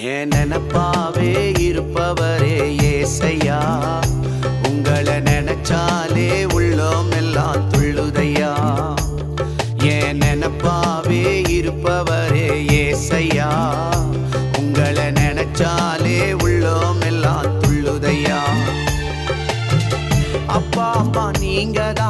என் நினப்பாவே இருப்பவரே ஏசையா, உங்களை நினைச்சாலே உள்ளோம் எல்லாம் துள்ளுதையா. என் நினப்பாவே இருப்பவரே ஏசையா, உங்களை நினைச்சாலே உள்ளோம் எல்லாம் துள்ளுதையா. அப்பா அம்மா நீங்க தான்